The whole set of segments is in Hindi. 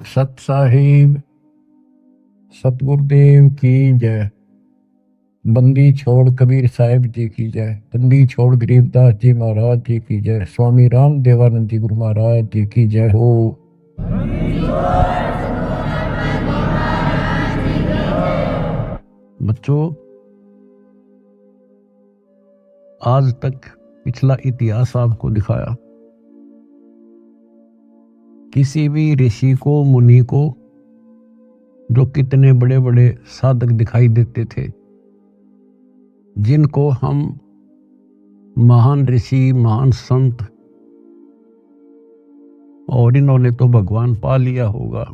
सत साहिब सतगुरुदेव की जय। बंदी छोड़ कबीर साहिब जी की जय। बंदी छोड़ गरीबदास जी महाराज जी की जय। स्वामी राम देवानंद जी गुरु महाराज जी की जय हो। बच्चों, आज तक पिछला इतिहास आपको दिखाया। किसी भी ऋषि को, मुनि को, जो कितने बड़े बड़े साधक दिखाई देते थे, जिनको हम महान ऋषि, महान संत, और इन्होंने तो भगवान पा लिया होगा,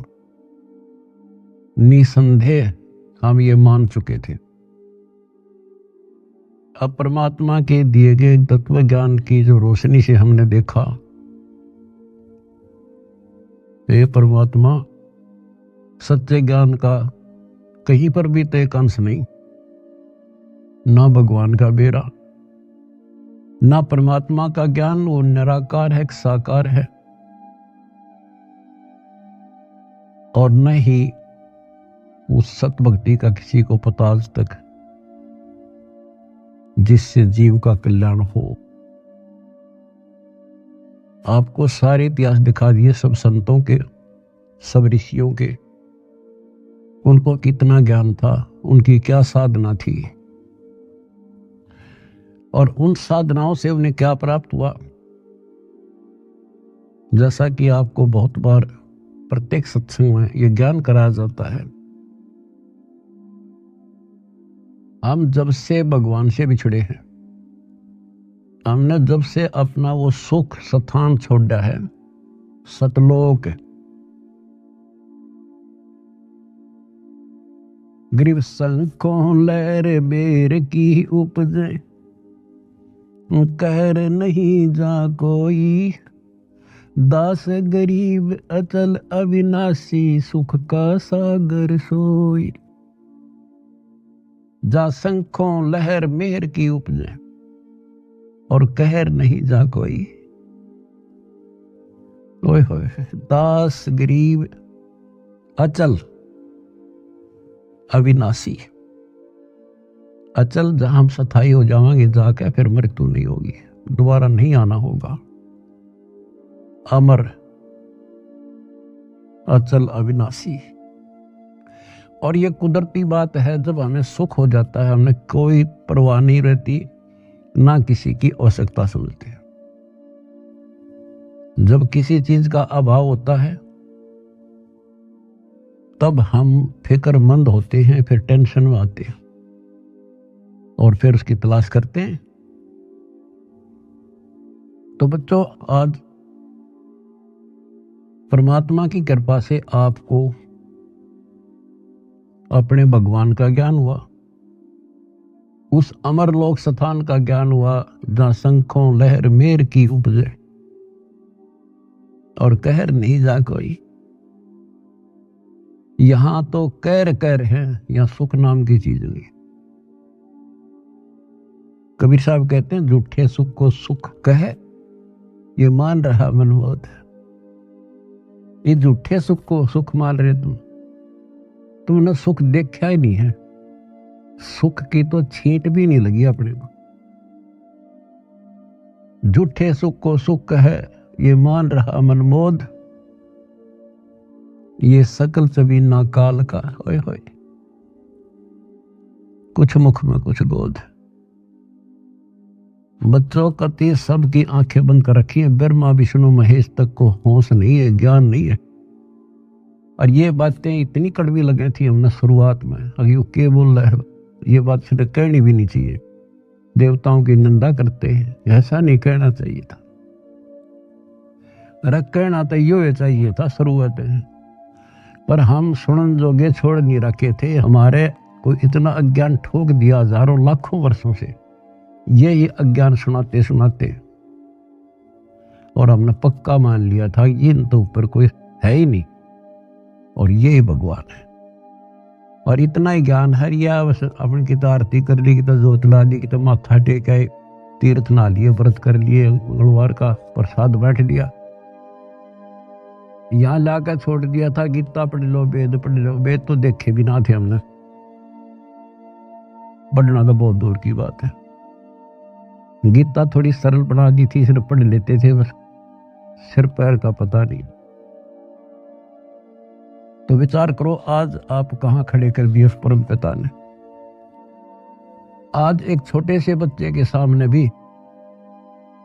निसंदेह हम ये मान चुके थे। अब परमात्मा के दिए गए तत्व ज्ञान की जो रोशनी से हमने देखा, ये परमात्मा सत्य ज्ञान का कहीं पर भी तो एक अंश नहीं, ना भगवान का बेरा, ना परमात्मा का ज्ञान। वो निराकार है, साकार है, और न ही उस सत भक्ति का किसी को पता आज तक, जिससे जीव का कल्याण हो। आपको सारे इतिहास दिखा दिए, सब संतों के, सब ऋषियों के। उनको कितना ज्ञान था, उनकी क्या साधना थी, और उन साधनाओं से उन्हें क्या प्राप्त हुआ। जैसा कि आपको बहुत बार प्रत्येक सत्संग में यह ज्ञान कराया जाता है, हम जब से भगवान से बिछड़े हैं, हमने जब से अपना वो सुख स्थान छोड़ा है, सतलोक, ग्रीव संकों लहर बेर की उपजे, कहर नहीं जा कोई, दास गरीब अचल अविनाशी, सुख का सागर सोई। जा संखों लहर मेहर की उपजे, और कहर नहीं जा कोई। ओए होए, दास गरीब अचल अविनाशी। अचल जहां हम स्थायी हो जाएंगे, जाके फिर मृत्यु नहीं होगी, दोबारा नहीं आना होगा। अमर, अचल, अविनाशी। और ये कुदरती बात है, जब हमें सुख हो जाता है, हमें कोई परवाह नहीं रहती, ना किसी की आवश्यकता समझते। जब किसी चीज का अभाव होता है, तब हम फिक्रमंद होते हैं, फिर टेंशन में आते हैं, और फिर उसकी तलाश करते हैं। तो बच्चों, आज परमात्मा की कृपा से आपको अपने भगवान का ज्ञान हुआ, उस अमर लोक स्थान का ज्ञान हुआ, जहां शंखों लहर मेर की उपजे, और कहर नहीं जा कोई। यहां तो कहर है, यहां सुख नाम की चीज नहीं। कबीर साहब कहते हैं, झूठे सुख को सुख कहे, ये मान रहा मनमोद। ये झूठे सुख को सुख मान रहे तुमने सुख देखा ही नहीं है, सुख की तो छींट भी नहीं लगी अपने को। झूठे सुख को सुख है, ये मान रहा मनमोद, ये सकल चबी ना काल का। होए होए, कुछ मुख में कुछ गोद। बच्चों, कति सबकी आंखें बंद कर रखी है, ब्रह्मा विष्णु महेश तक को होश नहीं है, ज्ञान नहीं है। और ये बातें इतनी कड़वी लगी थी हमने शुरुआत में, अभी के बोल रहे हो, ये बात सीधे कहनी भी नहीं चाहिए। देवताओं की निंदा करते हैं, ऐसा नहीं कहना चाहिए था। अरे कहना तो यो चाहिए था शुरुआत में, पर हम सुनन जोगे छोड़ नहीं रखे थे। हमारे को इतना अज्ञान ठोक दिया हजारों लाखों वर्षों से, ये अज्ञान सुनाते सुनाते, और हमने पक्का मान लिया था इन तो ऊपर कोई है ही नहीं, और ये भगवान है। और इतना ही ज्ञान है, या बस अपनी की तो आरती कर ली, की तो जोत ला ली, की तो माथा टेक आए, तीर्थ ना लिए, व्रत कर लिए, मंगलवार का प्रसाद बैठ लिया, यहाँ लाकर छोड़ दिया था गीता पढ़ लो, वेद पढ़ लो। वेद तो देखे भी ना थे हमने, पढ़ना तो बहुत दूर की बात है। गीता थोड़ी सरल बना दी थी, सिर्फ पढ़ लेते थे बस, सिर पैर का पता नहीं। तो विचार करो आज आप कहाँ खड़े कर दिए उस परम पिता ने। आज एक छोटे से बच्चे के सामने भी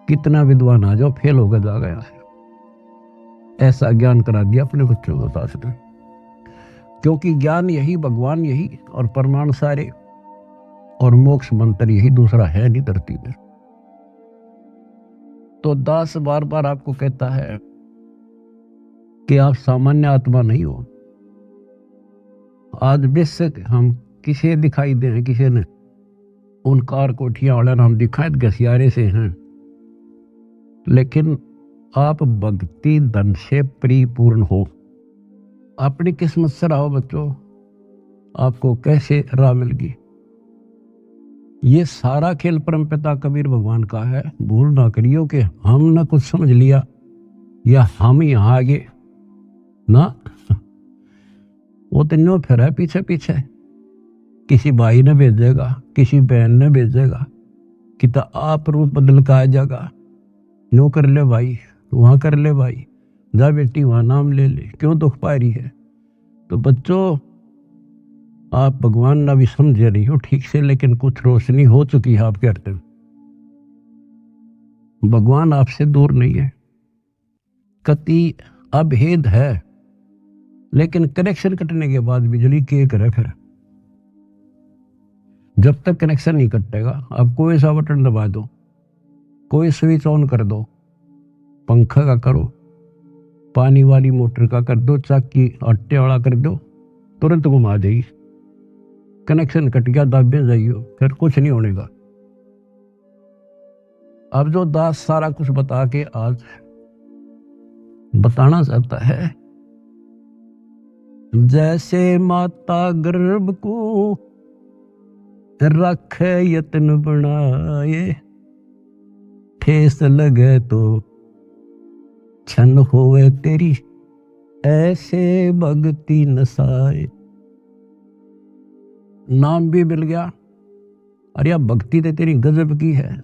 कितना विद्वान आ जाओ फेल होकर जा गया है। ऐसा ज्ञान करा दिया अपने बच्चों को दास ने, क्योंकि ज्ञान यही, भगवान यही, और परमाणु सारे और मोक्ष मंत्र यही, दूसरा है नहीं धरती में। तो दास बार बार आपको कहता है कि आप सामान्य आत्मा नहीं हो। आज बेशक हम किसे दिखाई दे, किसी ने उन कार कोठियां वाले नाम दिखाए घसियारे से हैं, लेकिन आप भक्ति धन से परिपूर्ण हो। अपनी किस्मत से रहो बच्चों, आपको कैसे राह मिलेगी। ये सारा खेल परमपिता कबीर भगवान का है। भूल ना करियो कि हम ना कुछ समझ लिया या हम यहाँ आगे ना, वो तो न्यों फिर है पीछे पीछे। किसी भाई ने भेजेगा, किसी बहन ने भेजेगा कि तो आप रूप बदल का आ जाएगा, न्यों कर ले भाई, वहां कर ले भाई, जा बेटी वहां नाम ले ले, क्यों दुख पा रही है। तो बच्चों आप भगवान ना भी समझे नहीं हो ठीक से, लेकिन कुछ रोशनी हो चुकी है आपके हृदय में। भगवान आपसे दूर नहीं है, कति अभेद है, लेकिन कनेक्शन कटने के बाद बिजली के करे फिर। जब तक कनेक्शन नहीं कटेगा, आप कोई सा बटन दबा दो, कोई स्विच ऑन कर दो, पंखा का करो, पानी वाली मोटर का कर दो, चाकी आटे वाला कर दो, तुरंत घुमा देगी। कनेक्शन कट गया, दाबे जाइयो, फिर कुछ नहीं होने का। अब जो दास सारा कुछ बता के आज बताना चाहता है, जैसे माता गर्भ को रखे यत्न बनाए, ठेस लगे तो छन होवे तेरी, ऐसे भक्ति नसाए। नाम भी मिल गया, अरे यार भक्ति तो तेरी गजब की है,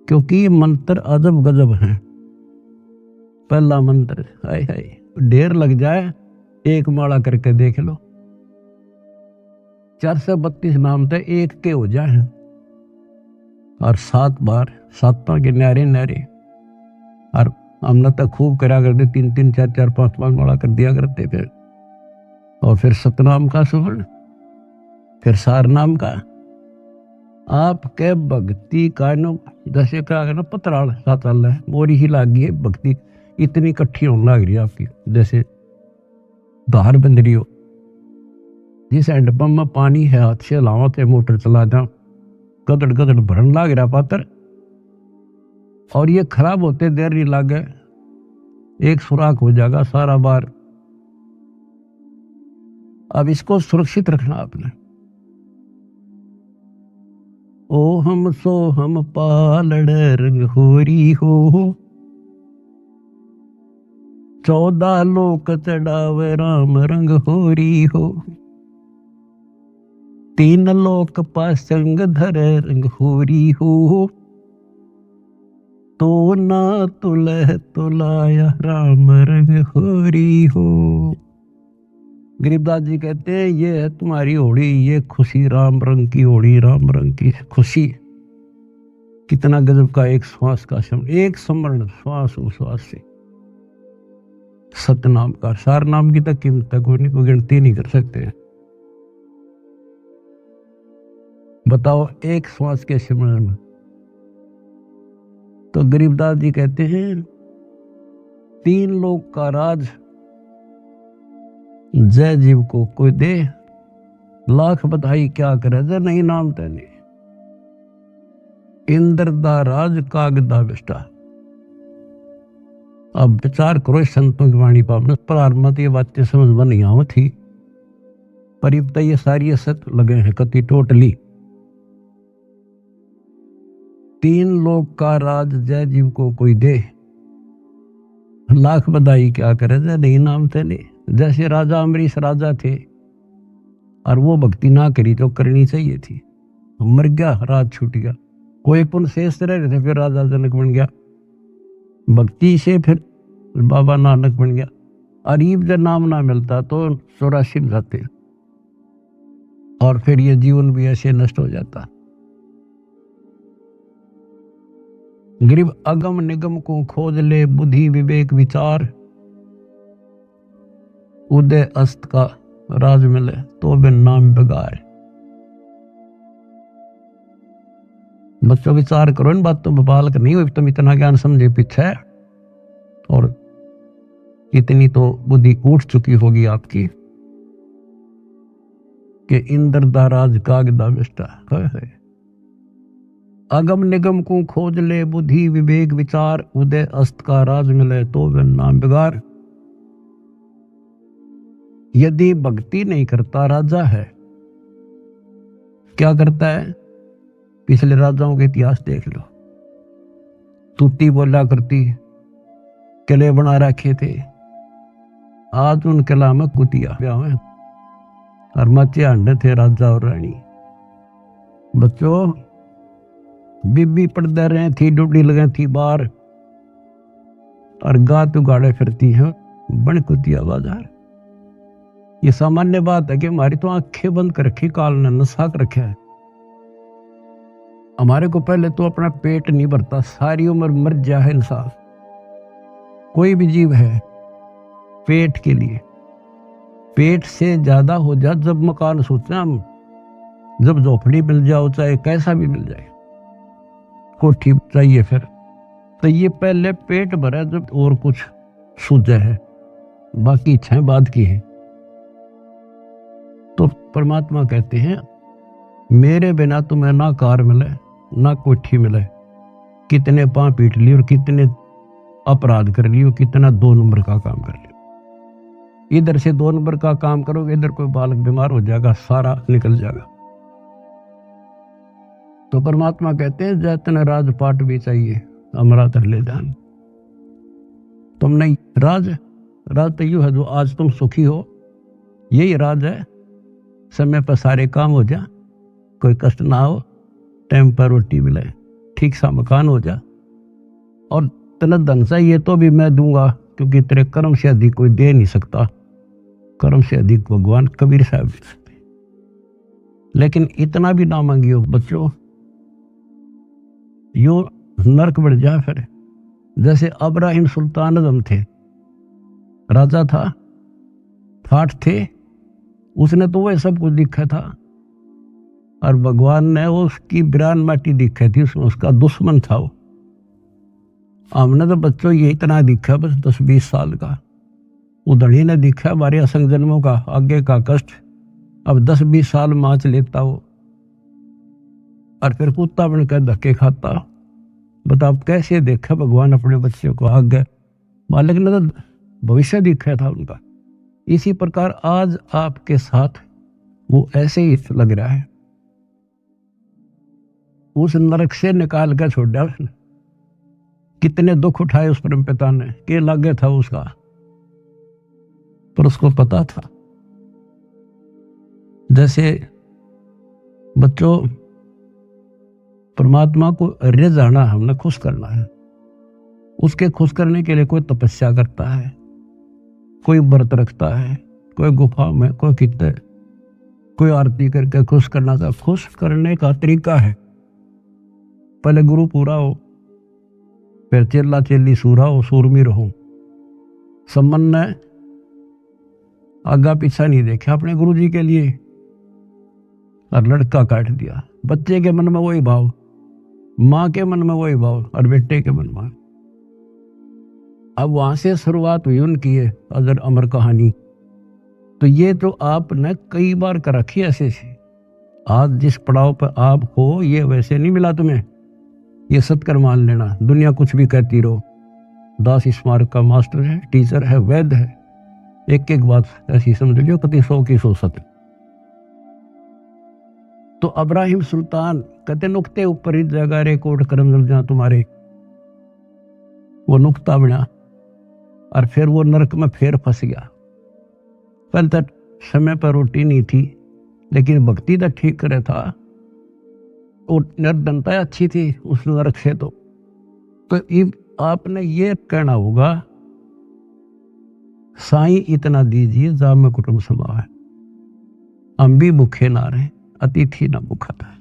क्योंकि ये मंत्र अजब गजब है। पहला मंत्र, हाय हाय, ढेर लग जाए, एक माला करके देख लो, 432 नाम तो एक के हो जाए, और 7 बार 7 के न्यारे न्यारे। और हमने तो खूब करा करते, 3-3 4-4 5-5 माला कर दिया करते फिर। और फिर सतनाम का सुवर्ण, फिर सार नाम का। आपके भक्ति का नो जैसे क्या ना पतराल साताल है, मोरी ही लागी है भक्ति, इतनी इकट्ठी होने लग रही है आपकी, जैसे धार बंद रही हो। जिस हैंडपंप में पानी है, हाथ से लावा थे, मोटर चला जा, गदड़ गदड़ भरन लाग रहा पात्र, और ये खराब होते देर नहीं लागे, एक सुराख हो जाएगा सारा बार। अब इसको सुरक्षित रखना आपने। ओ हम सो हम पालड़ रंग होरी हो, 14 लोक चढ़ावे राम रंग होरी हो, 3 लोक पासंग धरे रंग होरी हो, तो ना तुलह तुलाया राम रंग होरी हो। गरीबदास जी कहते हैं ये है तुम्हारी होली, ये खुशी राम रंग की होली, राम रंग की खुशी। कितना गजब का एक श्वास का शब्द, एक स्मरण श्वास उश्वास से सतनाम का, सार नाम की तक कीमत तक होने को गिनती नहीं कर सकते। बताओ एक श्वास के स्मरण में। तो गरीबदास जी कहते हैं 3 लोक का राज जय जीव को कोई दे, लाख बधाई क्या करे जय नहीं नाम तेने, इंद्र दा राज कागदा बिष्टा। अब विचार करो संतों की वाणी पर, प्रारंभ में ये बातें समझ में नहीं आवत थी, पर अब ये सारी असत लगे हैं कति टोटली। 3 लोक का राज जय जीव को कोई दे, लाख बधाई क्या करे थे, नहीं नाम थे नहीं। जैसे राजा अमरीश राजा थे और वो भक्ति ना करी जो करनी चाहिए थी, मर गया, राज छूट गया। कोई पुण्य शेष रहे थे, फिर राजा जनक बन गया। भक्ति से फिर बाबा नानक बन गया। अरीब जब नाम ना मिलता तो 84 में जाते और फिर ये जीवन भी ऐसे नष्ट हो जाता। गरीब अगम निगम को खोज ले, बुद्धि विवेक विचार, उदय अस्त का राज मिले तो बिन नाम बेगार। बच्चों विचार करो इन बातों पर, बालक नहीं हो तुम इतना ज्ञान समझे पीछे, और इतनी तो बुद्धि उठ चुकी होगी आपकी कि इंद्र दा राज कागदा विष्टा है। अगम निगम को खोज ले, बुद्धि विवेक विचार, उदय अस्त का राज मिले तो बिन नाम बेगार। यदि भक्ति नहीं करता राजा है, क्या करता है? पिछले राजाओं के इतिहास देख लो। तूती बोला करती, किले बना रखे थे, आज उन किला में कुतिया में और मचे अंडे थे राजा और रानी। बच्चों बीबी पड़दे रहे थी, डुबड़ी लगे थी बाहर, और गात उगाड़े फिरती है बन कुतिया बाजार। ये सामान्य बात है कि हमारी तो आंखें बंद कर रखी, काल ने नशा कर रखा है। हमारे को पहले तो अपना पेट नहीं भरता, सारी उम्र मर जाए इंसान, कोई भी जीव है, पेट के लिए। पेट से ज्यादा हो जाए जब मकान सोचना हम, जब झोपड़ी मिल जाओ चाहे कैसा भी मिल जाए, कोठी चाहिए फिर, तो ये पहले पेट भरा जब और कुछ सूझे है, बाकी इच्छाएं बाद की है। तो परमात्मा कहते हैं मेरे बिना तुम्हें ना कार मिले ना कोठी मिले, कितने पांव पीट लिए और कितने अपराध कर लिए, कितना 2 नंबर का काम कर लिया। इधर से 2 नंबर का काम करोगे, इधर कोई बालक बीमार हो जाएगा, सारा निकल जाएगा। तो परमात्मा कहते हैं जैतन राजपाट भी चाहिए, हमारा तर ले जान। तुम नहीं राज तो यू है जो आज तुम सुखी हो, यही राज है। समय पर सारे काम हो जा, कोई कष्ट ना हो, टाइम पर रोटी मिले, ठीक सा मकान हो जा, और तेना धन चाहिए तो भी मैं दूंगा, क्योंकि तेरे कर्म से अधिक कोई दे नहीं सकता। कर्म से अधिक भगवान कबीर साहब दे सकते। लेकिन इतना भी ना मांगियो बच्चों, यो नरक बढ़ जाए फिर। जैसे अब्राहिम सुल्तान आजम थे, राजा था, ठाठ थे, उसने तो वह सब कुछ दिखा था, और भगवान ने उसकी बिरान माटी दिखी थी, उसमें उसका दुश्मन था वो। हमने तो बच्चों ये इतना दिखा बस 10-20 साल का, उधड़ी ने दिखा हमारे असंग जन्मों का आगे का कष्ट। अब 10-20 साल माच लेता वो, और फिर कुत्ता बनकर धक्के खाता। बताओ कैसे देखा भगवान अपने बच्चे को आगे, मालिक ने तो भविष्य दिखा था उनका। इसी प्रकार आज आपके साथ वो ऐसे ही लग रहा है। उस नरक से निकाल कर छोड़ दिया उसने, कितने दुख उठाए उस परम पिता ने, के लागे था उसका, पर उसको पता था। जैसे बच्चों परमात्मा को रिझाना, हमने खुश करना है। उसके खुश करने के लिए कोई तपस्या करता है, कोई व्रत रखता है, कोई गुफा में, कोई कितने, कोई आरती करके खुश करना था। खुश करने का तरीका है, पहले गुरु पूरा हो, फिर चेला चेली सूरा हो, सूरमी रहो। संबंध ने आगा पीछा नहीं देखा अपने गुरु जी के लिए, और लड़का काट दिया। बच्चे के मन में वही भाव, माँ के मन में वही भाव, और बेटे के मन में। अब वहां से शुरुआत हुई उनकी ये अजर अमर कहानी। तो ये तो आपने कई बार कर रखी ऐसे से। आज जिस पड़ाव पर आप हो, ये वैसे नहीं मिला तुम्हें, ये सत्कर मान लेना। दुनिया कुछ भी कहती रहो, दास स्मारक का मास्टर है, टीचर है, वैद्य है, एक एक बात ऐसी समझ लो कति 100 की 100 सत्य। तो अब्राहिम सुल्तान कहते नुक्ते ऊपर ही जगह रे कोट करम जल जा तुम्हारे, वो नुक्ता बना। और फिर वो नरक में फिर फंस गया। पहले तक समय पर रोटी नहीं थी, लेकिन भक्ति तो ठीक करे था, और निर्धनता अच्छी थी उस नरक से। तो आपने ये कहना होगा, साईं इतना दीजिए जा में कुटुंब समाओ है, हम भी भूखे ना रहे, अतिथि ना भूखा था।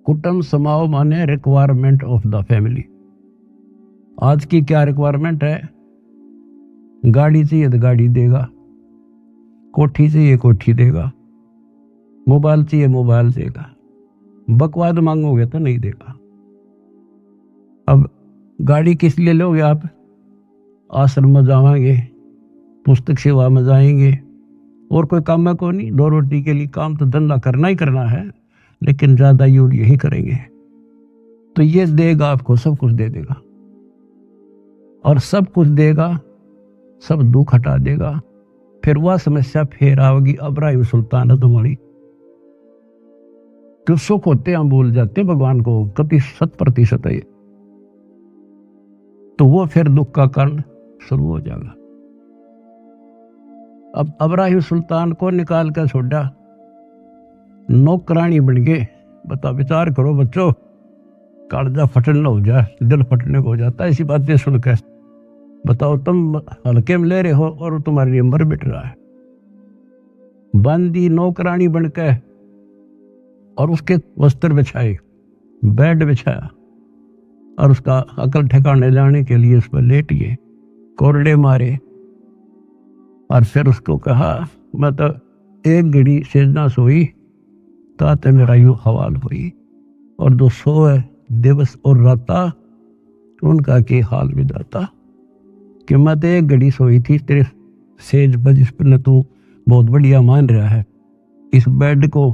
कुटुंब समाओ माने रिक्वायरमेंट ऑफ द फैमिली। आज की क्या रिक्वायरमेंट है? गाड़ी चाहिए तो गाड़ी देगा, कोठी चाहिए कोठी देगा, मोबाइल चाहिए मोबाइल देगा, बकवाद मांगोगे तो नहीं देगा। अब गाड़ी किस लिए लोगे आप? आश्रम में जाएंगे, पुस्तक सेवा में जाएंगे, और कोई काम में को नहीं, दो रोटी के लिए काम तो धंधा करना ही करना है, लेकिन ज्यादा यूज यही करेंगे। तो ये देगा आपको, सब कुछ दे देगा, और सब कुछ देगा, सब दुख हटा देगा। फिर वह समस्या फिर आओगी अब्राहिम सुल्तान तुम्हारी। जो सुख होते हम भूल जाते हैं भगवान को, कति 100% है, तो वो फिर दुख का कारण शुरू हो जाएगा। अब अब्राहिम सुल्तान को निकाल कर छोड़ा, नौकरानी बन गए। बता, विचार करो बच्चों, कालजा फटना हो जाए, दिल फटने को हो जाता है ऐसी बातें सुनकर। बताओ, तुम हल्के में ले रहे हो और तुम्हारे लिए मर बिट रहा है। बंदी नौकरानी बनकर, और उसके वस्त्र बिछाए, बेड बिछाया, और उसका अकल ठिकाने लाने के लिए उस पर लेट गए, कोरडे मारे, और फिर उसको कहा, मैं तो एक घड़ी सेजना सोई ताते मेरा यू हवाल हुई, और जो सोए दिवस और राता उनका के हाल विदाता। कि मैं तो एक घड़ी सोई थी तेरे सेज पर, जिस पर तू बहुत बढ़िया मान रहा है, इस बेड को,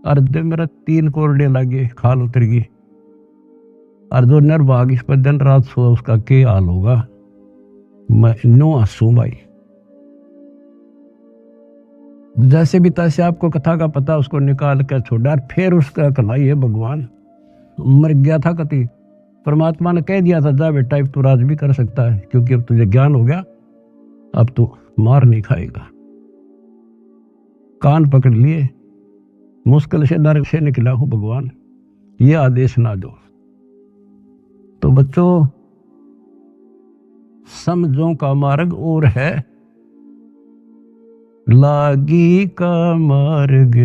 और मेरा 3 कोरडे लगे, खाल उतर गई, और जो निर्भाग इस पर दिन रात सो उसका क्या हाल होगा। मैं नो हंसू भाई। जैसे भी तैसे आपको कथा का पता, उसको निकाल कर छोड़ा, और फिर उसका कलाई है भगवान मर गया था कति। परमात्मा ने कह दिया था, जा बेटा तू राज भी कर सकता है, क्योंकि अब तुझे ज्ञान हो गया, अब तू मार नहीं खाएगा। कान पकड़ लिए, मुश्किल से नरक से निकला हूं भगवान, ये आदेश ना दो। तो बच्चों, समझो का मार्ग और है, लागी का मार्ग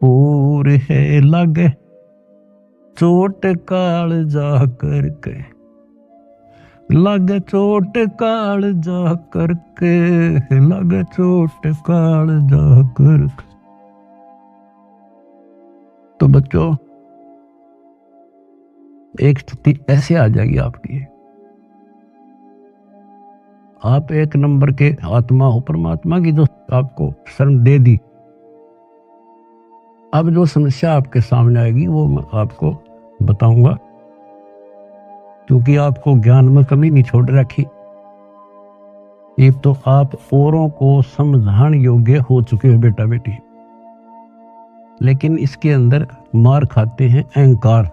और है, लगे चोट काल जा करके, लगे चोट काल जा करके, लगे चोट काल जा करके। तो बच्चों, एक स्थिति ऐसे आ जाएगी आपकी, आप एक नंबर के आत्मा हो, परमात्मा की जो आपको शरण दे दी। अब जो समस्या आपके सामने आएगी वो मैं आपको बताऊंगा, क्योंकि आपको ज्ञान में कमी नहीं छोड़ रखी। एक तो आप औरों को समझाने योग्य हो चुके हो बेटा बेटी, लेकिन इसके अंदर मार खाते हैं अहंकार,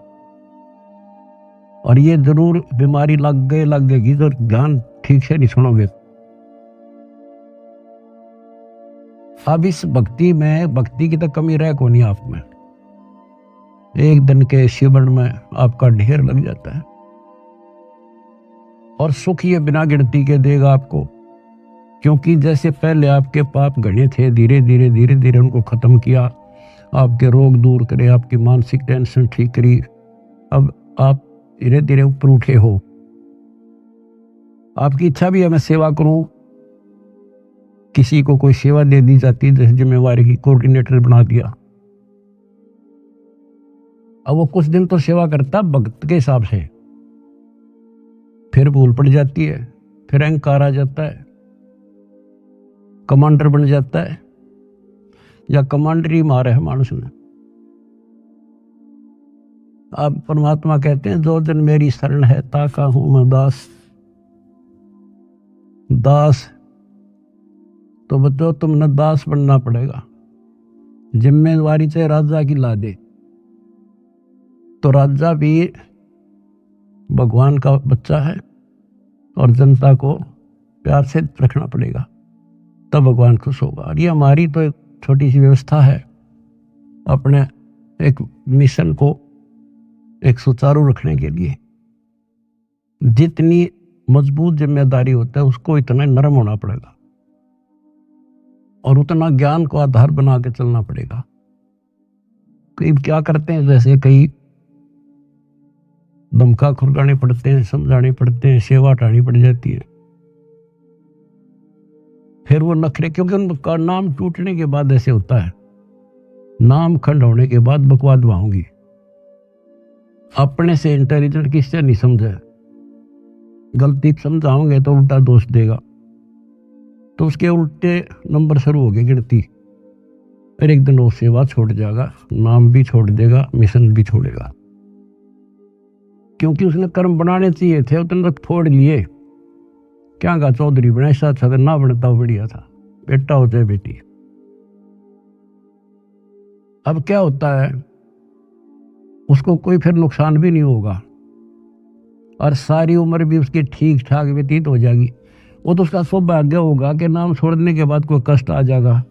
और ये जरूर बीमारी लगेगी तो ज्ञान ठीक से नहीं सुनोगे। अब इस भक्ति में, भक्ति की तो कमी रह को नहीं आप में, एक दिन के शिवन में आपका ढेर लग जाता है, और सुख ये बिना गिनती के देगा आपको। क्योंकि जैसे पहले आपके पाप घने थे, धीरे धीरे उनको खत्म किया, आपके रोग दूर करे, आपकी मानसिक टेंशन ठीक करी, अब आप धीरे धीरे ऊपर उठे हो। आपकी इच्छा भी है मैं सेवा करूं, किसी को कोई सेवा दे दी जाती, जैसे जिम्मेवारी की कोऑर्डिनेटर बना दिया। अब वो कुछ दिन तो सेवा करता भक्त के हिसाब से, फिर भूल पड़ जाती है, फिर अहंकार आ जाता है, कमांडर बन जाता है, या कमांडर ही मारा है मानुष ने। अब परमात्मा कहते हैं, जो दिन मेरी शरण है ताका हूं मैं दास। दास तो बच्चों, तुमने दास बनना पड़ेगा। जिम्मेवारी चाहे राजा की ला दे, तो राजा भी भगवान का बच्चा है, और जनता को प्यार से रखना पड़ेगा, तब भगवान खुश होगा। और ये हमारी तो एक छोटी सी व्यवस्था है अपने एक मिशन को एक सुचारू रखने के लिए। जितनी मजबूत जिम्मेदारी होता है उसको इतना नरम होना पड़ेगा और उतना ज्ञान को आधार बना के चलना पड़ेगा। कई क्या करते हैं, जैसे कई धमका खुरगाने पड़ते हैं, समझाने पड़ते हैं, सेवा हटानी पड़ जाती है, फिर वो नखरे, क्योंकि उनका नाम टूटने के बाद ऐसे होता है, नाम खंड होने के बाद बकवाद वहांगी। अपने से इंटेलिजेंट किससे नहीं समझे, गलती समझाओगे तो उल्टा दोष देगा, तो उसके उल्टे नंबर शुरू हो गए गिनती। फिर एक दिन वो सेवा छोड़ जाएगा, नाम भी छोड़ देगा, मिशन भी छोड़ेगा, क्योंकि उसने कर्म बनाने चाहिए थे, उतने तक फोड़ लिए। क्या कहा, चौधरी बना, ऐसा अच्छा ना बनता बढ़िया था, बेटा हो चाहे बेटी। अब क्या होता है, उसको कोई फिर नुकसान भी नहीं होगा और सारी उम्र भी उसकी ठीक ठाक व्यतीत हो जाएगी। वो तो उसका सौभाग्य होगा कि नाम छोड़ने के बाद कोई कष्ट आ जाएगा,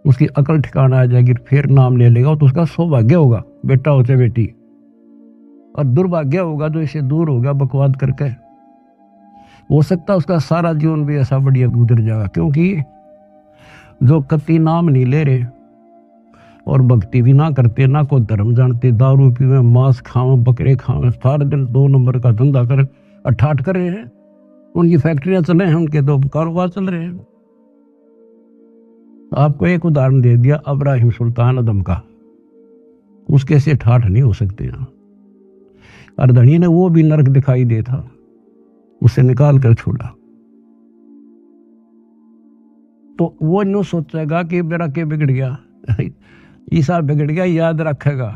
उसकी अकल ठिकाना आ जाएगी, फिर नाम ले लेगा, तो उसका सौभाग्य होगा, बेटा हो चाहे बेटी। और दुर्भाग्य होगा जो इसे दूर होगा बकवाद करके, हो सकता है उसका सारा जीवन भी ऐसा बढ़िया गुजर जाएगा। क्योंकि जो कति नाम नहीं ले रहे और भक्ति भी ना करते, ना को धर्म जानते, दारू पीवे, मांस खावे, बकरे खावे, सारे दिन 2 नंबर का धंधा कर अठाठ कर रहे हैं, उनकी फैक्ट्रियां चले हैं, उनके तो कारोबार चल रहे हैं। आपको एक उदाहरण दे दिया, अब्राहिम सुल्तान अदम का, उसके से ठाठ नहीं हो सकते यहाँ। अर्धणी ने वो भी नरक दिखाई दे था, उसे निकाल कर छोड़ा, तो वो यूं सोचेगा कि मेरा क्या बिगड़ गया, ईसा बिगड़ गया, याद रखेगा,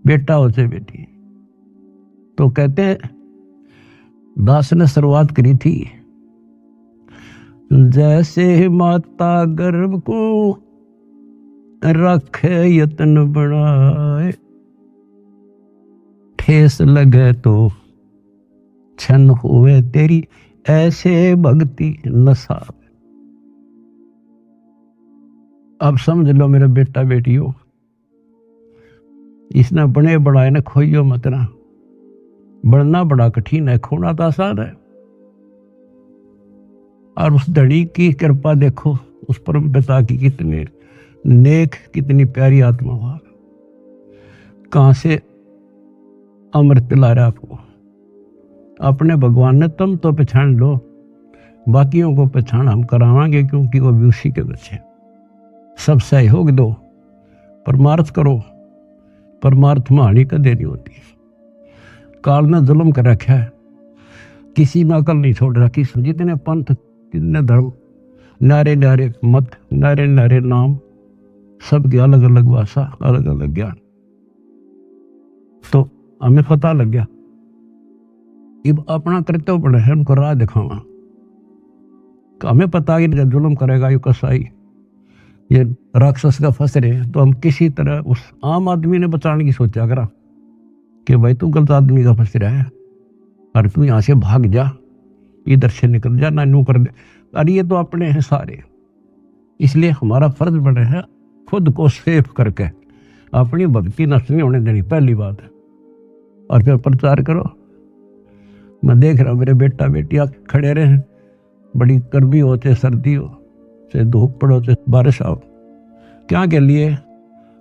बेटा हो चाहे बेटी। तो कहते हैं दास ने शुरुआत करी थी, जैसे माता गर्भ को रखे यत्न बढ़ाए, ठेस लगे तो छन हुए तेरी, ऐसे भक्ति नशा। अब समझ लो मेरे बेटा बेटियों, इसने बने बढ़ाए ने खोइयो मत ना। बढ़ना बड़ा कठिन है, खोना तो आसान है। और उस धड़ी की कृपा देखो, उस परम पिता की कितने नेक, कितनी प्यारी आत्मा हुआ, कहां से अमृत पिला रहा आपको। अपने भगवान ने तुम तो पहचान लो, बाकियों को पहचान हम करावांगे, क्योंकि वो भी उसी के बच्चे। सब सहयोग दो, परमार्थ करो, परमार्थ में हानि कदे नहीं होती। काल ने जुल्म कर रखा है, किसी में अकल नहीं छोड़ रखी। जितने पंथ, जितने धर्म, नारे नारे मत, नारे नारे नाम, सबकी अलग अलग भाषा, अलग अलग ज्ञान। तो हमें पता लग गया, अब अपना कर्तव्य पड़े है उनको राह दिखावा। हमें पता है कि जुल्म करेगा ये कसाई, ये राक्षस का फंस रहे, तो हम किसी तरह उस आम आदमी ने बचाने की सोचा करा कि भाई तू गलत आदमी का फंस रहा है और तू यहाँ से भाग जा, इधर से निकल जा, ना यूं कर दे। अरे ये तो अपने हैं सारे, इसलिए हमारा फर्ज बने है खुद को सेफ करके अपनी भक्ति नष्ट नहीं होने देनी, पहली बात है। और फिर प्रचार करो। मैं देख रहा हूँ मेरे बेटा बेटियां खड़े रहे, बड़ी गर्मी हो चाहे सर्दी हो, चाहे धूप पड़ो चाहे बारिश आओ, क्या के लिए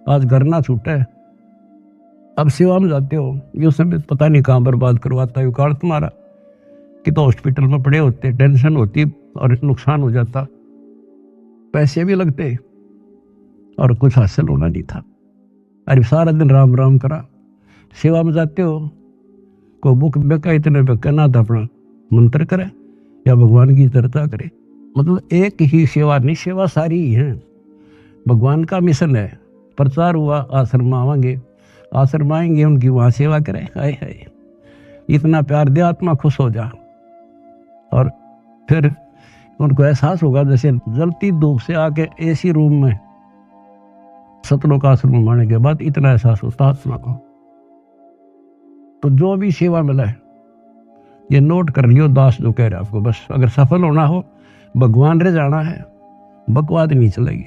आज घर ना छूटे। अब सेवा में जाते हो, ये समय पता नहीं कहाँ बर्बाद करवाता है कार्ड तुम्हारा, कि तो हॉस्पिटल में पड़े होते, टेंशन होती और नुकसान हो जाता, पैसे भी लगते और कुछ हासिल होना नहीं था। अरे सारा दिन राम राम करा। सेवा में जाते हो, को बुक बेका इतने बेका ना था, अपना मंत्र करे या भगवान की चर्चा करे। मतलब एक ही सेवा नहीं, सेवा सारी ही है। भगवान का मिशन है, प्रचार हुआ, आश्रम आवांगे, आश्रम आएंगे, उनकी वहाँ सेवा करें। हाय हाय, इतना प्यार दे, आत्मा खुश हो जा। और फिर उनको एहसास होगा जैसे जलती धूप से आके एसी रूम में सतलोक आश्रम आने के बाद इतना एहसास होता आत्मा को। तो जो भी सेवा मिला है ये नोट कर लियो दास जो कह रहा है आपको। बस अगर सफल होना हो, भगवान रे जाना है, बकवाद नहीं चलेगी।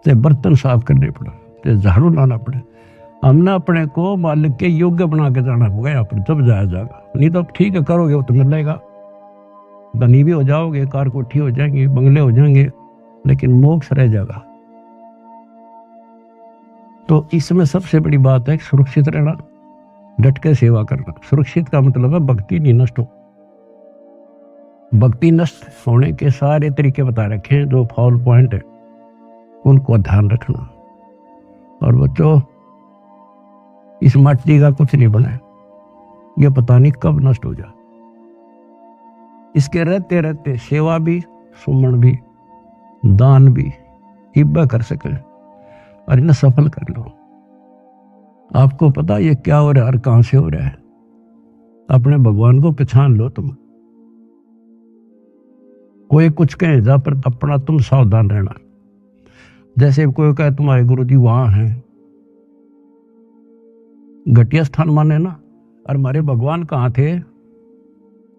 ते बर्तन साफ करने पड़े, ते झाड़ू लाना पड़े। हमने अपने को मालिक के योग्य बना के जाना होगा यहाँ पर, तब जाया जाएगा। नहीं तो ठीक है करोगे वो तो मिलेगा, धनी भी हो जाओगे, कार कोठी हो जाएंगे, बंगले हो जाएंगे, लेकिन मोक्ष रह जाएगा। तो इसमें सबसे बड़ी बात है सुरक्षित रहना, डट के सेवा करना। सुरक्षित का मतलब है भक्ति नहीं नष्ट हो। भक्ति नष्ट होने के सारे तरीके बता रखे हैं, जो फॉल पॉइंट है उनको ध्यान रखना। और बच्चों, इस माटी का कुछ नहीं बना है, यह पता नहीं कब नष्ट हो जाए। इसके रहते रहते सेवा भी, सुमन भी, दान भी हिब्बा कर सके और इन्हें सफल कर लो। आपको पता ये क्या हो रहा है और कहां से हो रहा है, अपने भगवान को पहचान लो। तुम कोई कुछ कहे जा, पर अपना तुम सावधान रहना। जैसे कोई कहे तुम्हारे गुरु जी वहां हैं, घटिया स्थान माने ना। और हमारे भगवान कहाँ थे?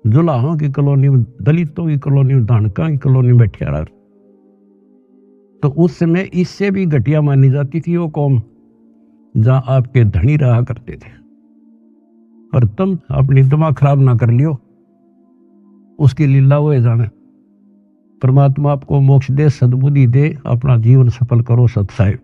जुलाहों की कॉलोनी में, दलितों की कॉलोनी में, धानका की कॉलोनी में बैठे रहा। तो उस समय इससे भी घटिया मानी जाती थी वो कौम, जहां आपके धनी रहा करते थे। और तुम अपनी दिमाग खराब ना कर लियो, उसकी लीला हुए जाने। परमात्मा आपको मोक्ष दे, सद्बुद्धि दे, अपना जीवन सफल करो। सत्साई।